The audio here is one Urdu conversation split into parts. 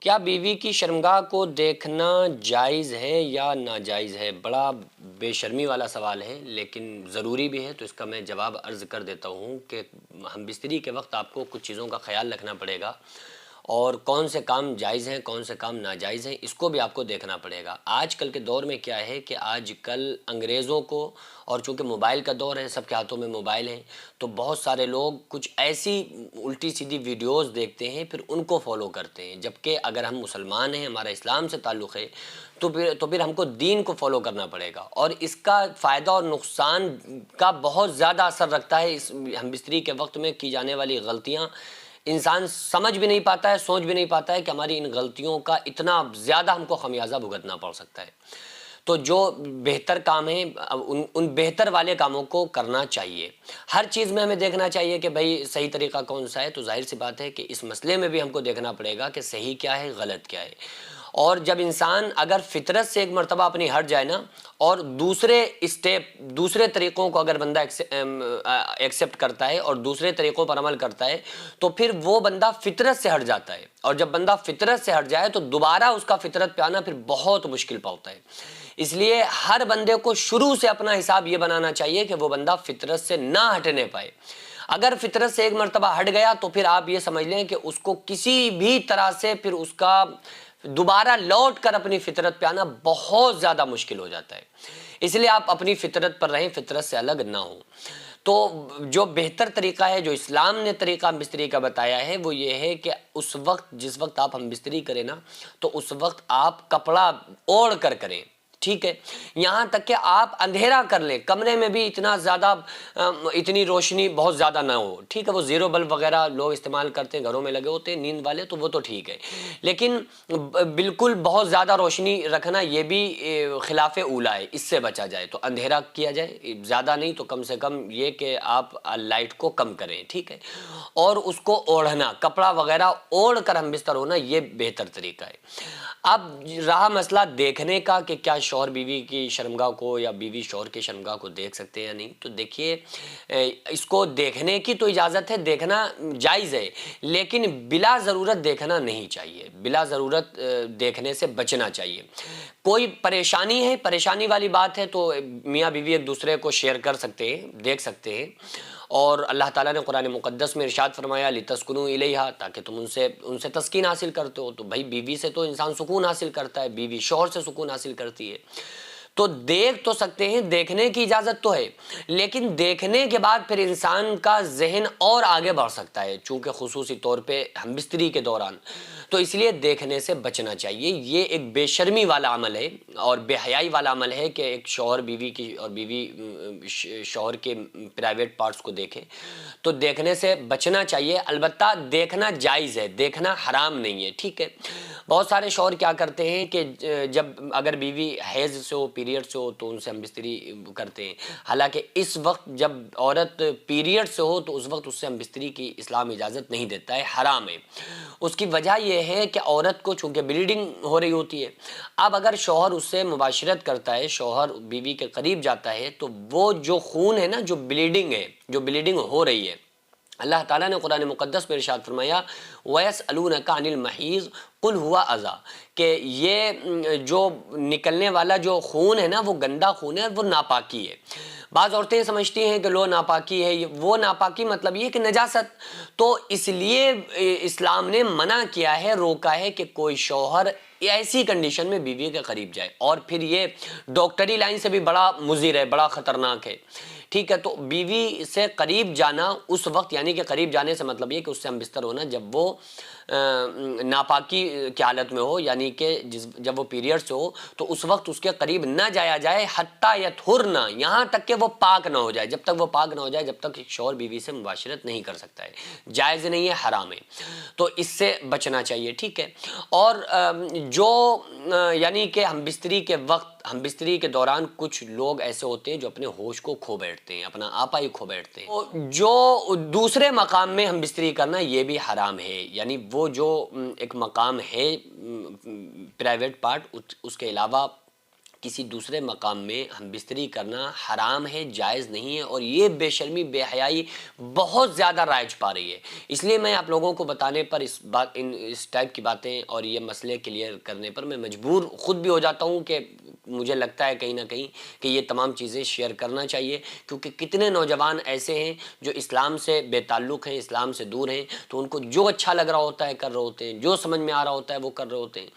کیا بیوی کی شرمگاہ کو دیکھنا جائز ہے یا ناجائز ہے؟ بڑا بے شرمی والا سوال ہے، لیکن ضروری بھی ہے، تو اس کا میں جواب عرض کر دیتا ہوں کہ ہم بستری کے وقت آپ کو کچھ چیزوں کا خیال رکھنا پڑے گا، اور کون سے کام جائز ہیں کون سے کام ناجائز ہیں اس کو بھی آپ کو دیکھنا پڑے گا۔ آج کل کے دور میں کیا ہے کہ آج کل انگریزوں کو، اور چونکہ موبائل کا دور ہے، سب کے ہاتھوں میں موبائل ہیں، تو بہت سارے لوگ کچھ ایسی الٹی سیدھی ویڈیوز دیکھتے ہیں، پھر ان کو فالو کرتے ہیں، جبکہ اگر ہم مسلمان ہیں، ہمارا اسلام سے تعلق ہے، تو پھر ہم کو دین کو فالو کرنا پڑے گا، اور اس کا فائدہ اور نقصان کا بہت زیادہ اثر رکھتا ہے۔ ہم بستری کے وقت میں کی جانے والی غلطیاں انسان سمجھ بھی نہیں پاتا ہے، سوچ بھی نہیں پاتا ہے کہ ہماری ان غلطیوں کا اتنا زیادہ ہم کو خمیازہ بھگتنا پڑ سکتا ہے۔ تو جو بہتر کام ہیں ان بہتر والے کاموں کو کرنا چاہیے۔ ہر چیز میں ہمیں دیکھنا چاہیے کہ بھئی صحیح طریقہ کون سا ہے، تو ظاہر سی بات ہے کہ اس مسئلے میں بھی ہم کو دیکھنا پڑے گا کہ صحیح کیا ہے، غلط کیا ہے۔ اور جب انسان اگر فطرت سے ایک مرتبہ اپنی ہٹ جائے نا، اور دوسرے طریقوں کو اگر بندہ ایکسیپٹ کرتا ہے اور دوسرے طریقوں پر عمل کرتا ہے، تو پھر وہ بندہ فطرت سے ہٹ جاتا ہے، اور جب بندہ فطرت سے ہٹ جائے تو دوبارہ اس کا فطرت پہ آنا پھر بہت مشکل پڑتا ہے۔ اس لیے ہر بندے کو شروع سے اپنا حساب یہ بنانا چاہیے کہ وہ بندہ فطرت سے نہ ہٹنے پائے۔ اگر فطرت سے ایک مرتبہ ہٹ گیا تو پھر آپ یہ سمجھ لیں کہ اس کو کسی بھی طرح سے پھر اس کا دوبارہ لوٹ کر اپنی فطرت پہ آنا بہت زیادہ مشکل ہو جاتا ہے۔ اس لیے آپ اپنی فطرت پر رہیں، فطرت سے الگ نہ ہوں۔ تو جو بہتر طریقہ ہے، جو اسلام نے طریقہ ہم بستری کا بتایا ہے، وہ یہ ہے کہ جس وقت آپ ہم بستری کریں نا، تو اس وقت آپ کپڑا اوڑھ کر کریں، ٹھیک ہے؟ یہاں تک کہ آپ اندھیرا کر لیں، کمرے میں بھی اتنی روشنی بہت زیادہ نہ ہو، ٹھیک ہے؟ وہ زیرو بلب وغیرہ لوگ استعمال کرتے ہیں، گھروں میں لگے ہوتے ہیں نیند والے، تو وہ تو ٹھیک ہے، لیکن بالکل بہت زیادہ روشنی رکھنا یہ بھی خلاف اولا ہے، اس سے بچا جائے تو اندھیرا کیا جائے، زیادہ نہیں تو کم سے کم یہ کہ آپ لائٹ کو کم کریں، ٹھیک ہے؟ اور اس کو اوڑھنا، کپڑا وغیرہ اوڑھ کر ہم بستر ہونا، یہ بہتر طریقہ ہے۔ اب رہا مسئلہ دیکھنے کا کہ کیا شوہر بیوی کی شرمگاہ کو یا بیوی شوہر کی شرمگاہ کو دیکھ سکتے ہیں یا نہیں، تو دیکھیے اس کو دیکھنے کی تو اجازت ہے، دیکھنا جائز ہے، لیکن بلا ضرورت دیکھنا نہیں چاہیے، بلا ضرورت دیکھنے سے بچنا چاہیے۔ کوئی پریشانی ہے، پریشانی والی بات ہے، تو میاں بیوی ایک دوسرے کو شیئر کر سکتے ہیں، دیکھ سکتے ہیں، اور اللہ تعالیٰ نے قرآن مقدس میں ارشاد فرمایا لِتَسْكُنُوا إِلَيْهَا، تاکہ تم ان سے تسکین حاصل کرتے ہو۔ تو بھائی بیوی سے تو انسان سکون حاصل کرتا ہے، بیوی شوہر سے سکون حاصل کرتی ہے، تو دیکھ تو سکتے ہیں، دیکھنے کی اجازت تو ہے، لیکن دیکھنے کے بعد پھر انسان کا ذہن اور آگے بڑھ سکتا ہے، چونکہ خصوصی طور پہ ہم بستری کے دوران، تو اس لیے دیکھنے سے بچنا چاہیے۔ یہ ایک بے شرمی والا عمل ہے اور بے حیائی والا عمل ہے کہ ایک شوہر بیوی کی اور بیوی شوہر کے پرائیویٹ پارٹس کو دیکھے، تو دیکھنے سے بچنا چاہیے۔ البتہ دیکھنا جائز ہے، دیکھنا حرام نہیں ہے، ٹھیک ہے؟ بہت سارے شوہر کیا کرتے ہیں کہ جب اگر بیوی حیض سے ہو، پیریڈ سے ہو، تو ان سے ہم بستری کرتے ہیں، حالانکہ اس وقت جب عورت پیریڈ سے ہو تو اس وقت اس سے ہم بستری کی اسلام اجازت نہیں دیتا ہے، حرام ہے۔ اس کی وجہ یہ ہے کہ عورت کو چونکہ بلیڈنگ ہو رہی ہوتی ہے، اب اگر شوہر اس سے مباشرت کرتا ہے، شوہر بیوی کے قریب جاتا ہے، تو وہ جو خون ہے نا، جو بلیڈنگ ہو رہی ہے، اللہ تعالیٰ نے قرآن مقدس میں ارشاد فرمایا وَيَسْأَلُونَكَ عَنِ الْمَحِيضِ قُلْ هُوَ أَذًى، کہ یہ جو نکلنے والا جو خون ہے نا، وہ گندا خون ہے اور وہ ناپاکی ہے۔ بعض عورتیں سمجھتی ہیں کہ لو ناپاکی ہے، وہ ناپاکی مطلب یہ کہ نجاست، تو اس لیے اسلام نے منع کیا ہے، روکا ہے کہ کوئی شوہر ایسی کنڈیشن میں بیوی کے قریب جائے، اور پھر یہ ڈاکٹری لائن سے بھی بڑا مضر ہے، بڑا خطرناک ہے، ٹھیک ہے؟ تو بیوی سے قریب جانا اس وقت، یعنی کہ قریب جانے سے مطلب یہ کہ اس سے ہم بستر ہونا جب وہ ناپاکی کی حالت میں ہو، یعنی کہ جب وہ پیریڈ سے ہو، تو اس وقت اس کے قریب نہ جایا جائے حتیٰ یطہرن، یہاں تک کہ وہ پاک نہ ہو جائے، جب تک وہ پاک نہ ہو جائے، جب تک ایک شوہر بیوی سے مباشرت نہیں کر سکتا ہے، جائز نہیں ہے، حرام ہے، تو اس سے بچنا چاہیے، ٹھیک ہے؟ اور یعنی کہ ہم بستری کے دوران کچھ لوگ ایسے ہوتے ہیں جو اپنے ہوش کو کھو بیٹھتے ہیں، اپنا آپا ہی کھو بیٹھتے ہیں، جو دوسرے مقام میں ہم بستری کرنا یہ بھی حرام ہے، یعنی وہ جو ایک مقام ہے پرائیویٹ پارٹ، اس کے علاوہ کسی دوسرے مقام میں ہم بستری کرنا حرام ہے، جائز نہیں ہے، اور یہ بے شرمی بے حیائی بہت زیادہ رائج پا رہی ہے۔ اس لیے میں آپ لوگوں کو بتانے پر اس ٹائپ کی باتیں اور یہ مسئلے کلیئر کرنے پر میں مجبور خود بھی ہو جاتا ہوں کہ مجھے لگتا ہے کہیں نہ کہیں کہ یہ تمام چیزیں شیئر کرنا چاہیے، کیونکہ کتنے نوجوان ایسے ہیں جو اسلام سے بے تعلق ہیں، اسلام سے دور ہیں، تو ان کو جو اچھا لگ رہا ہوتا ہے کر رہے ہوتے ہیں، جو سمجھ میں آ رہا ہوتا ہے وہ کر رہے ہوتے ہیں۔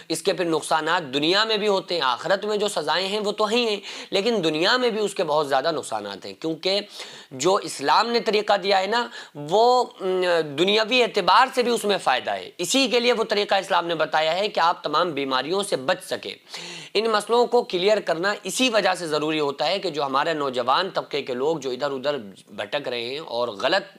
اس کے پھر نقصانات دنیا میں بھی ہوتے ہیں، آخرت میں جو سزائیں ہیں وہ تو ہی ہیں، لیکن دنیا میں بھی اس کے بہت زیادہ نقصانات ہیں، کیونکہ جو اسلام نے طریقہ دیا ہے نا وہ دنیاوی اعتبار سے بھی اس میں فائدہ ہے۔ اسی کے لیے وہ طریقہ اسلام نے بتایا ہے کہ آپ تمام بیماریوں سے بچ سکے۔ ان مسئلوں کو کلیئر کرنا اسی وجہ سے ضروری ہوتا ہے کہ جو ہمارے نوجوان طبقے کے لوگ جو ادھر ادھر بھٹک رہے ہیں اور غلط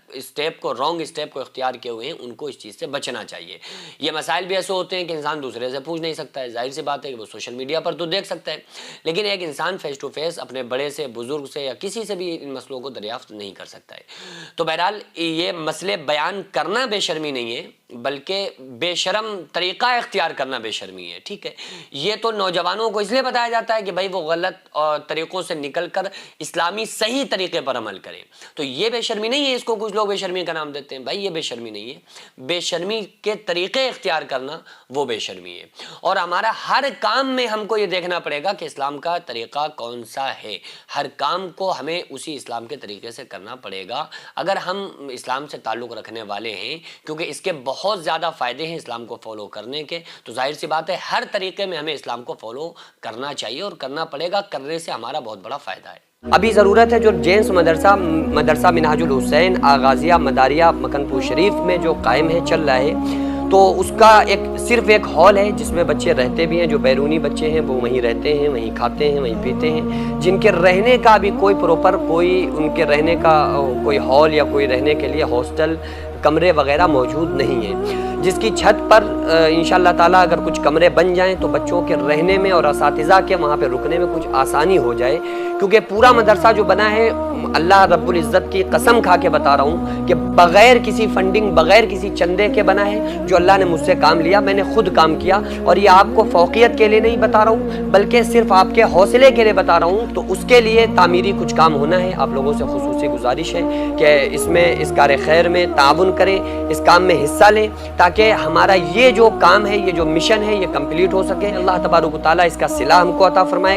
رانگ اسٹیپ کو اختیار کیے ہوئے ہیں، ان کو اس چیز سے بچنا چاہیے۔ یہ مسائل بھی ایسے ہوتے ہیں کہ انسان دوسرے سے پوچھ نہیں سکتا ہے، ظاہر سی بات ہے کہ وہ سوشل میڈیا پر تو دیکھ سکتا ہے، لیکن ایک انسان فیس ٹو فیس اپنے بڑے سے، بزرگ سے یا کسی سے بھی ان مسئلوں کو دریافت نہیں کر سکتا ہے۔ تو بہرحال یہ مسئلے بیان کرنا بے شرمی نہیں ہے، بلکہ بے شرم طریقہ اختیار کرنا بے شرمی ہے، ٹھیک ہے۔ یہ تو نوجوانوں کو اس لیے بتایا جاتا ہے کہ بھائی وہ غلط طریقوں سے نکل کر اسلامی صحیح طریقے پر عمل کریں، تو یہ بے شرمی نہیں ہے۔ اس کو کچھ لوگ بے شرمی کا نام دیتے ہیں، بھائی یہ بے شرمی نہیں ہے، بے شرمی کے طریقے اختیار کرنا وہ بے شرمی ہے۔ اور ہمارا ہر کام میں ہم کو یہ دیکھنا پڑے گا کہ اسلام کا طریقہ کون سا ہے، ہر کام کو ہمیں اسی اسلام کے طریقے سے کرنا پڑے گا اگر ہم اسلام سے تعلق رکھنے والے ہیں، کیونکہ اس کے بہت زیادہ فائدے ہیں اسلام کو فالو کرنے کے۔ تو ظاہر سی بات ہے ہر طریقے میں ہمیں اسلام کو فالو کرنا چاہیے اور کرنا پڑے گا، کرنے سے ہمارا بہت بڑا فائدہ ہے۔ ابھی ضرورت ہے جو جینس مدرسہ منہاج الحسین آغازیہ مداریہ مکن پور شریف میں جو قائم ہے، چل رہا ہے، تو اس کا صرف ایک ہال ہے جس میں بچے رہتے بھی ہیں، جو بیرونی بچے ہیں وہ وہیں رہتے ہیں، وہیں کھاتے ہیں، وہیں پیتے ہیں، جن کے رہنے کا بھی کوئی ان کے رہنے کا کوئی ہال یا کوئی رہنے کے لیے ہاسٹل کمرے وغیرہ موجود نہیں ہیں، جس کی چھت پر انشاءاللہ تعالیٰ اگر کچھ کمرے بن جائیں تو بچوں کے رہنے میں اور اساتذہ کے وہاں پہ رکنے میں کچھ آسانی ہو جائے، کیونکہ پورا مدرسہ جو بنا ہے اللہ رب العزت کی قسم کھا کے بتا رہا ہوں کہ بغیر کسی فنڈنگ، بغیر کسی چندے کے بنا ہے، جو اللہ نے مجھ سے کام لیا، میں نے خود کام کیا، اور یہ آپ کو فوقیت کے لیے نہیں بتا رہا ہوں بلکہ صرف آپ کے حوصلے کے لیے بتا رہا ہوں۔ تو اس کے لیے تعمیری کچھ کام ہونا ہے، آپ لوگوں سے خصوصی گزارش ہے کہ اس کار خیر میں تعاون کریں، اس کام میں حصہ لیں، تاکہ ہمارا یہ جو کام ہے، یہ جو مشن ہے، یہ کمپلیٹ ہو سکے۔ اللہ تبارک و تعالیٰ اس کا صلہ ہم کو عطا فرمائے۔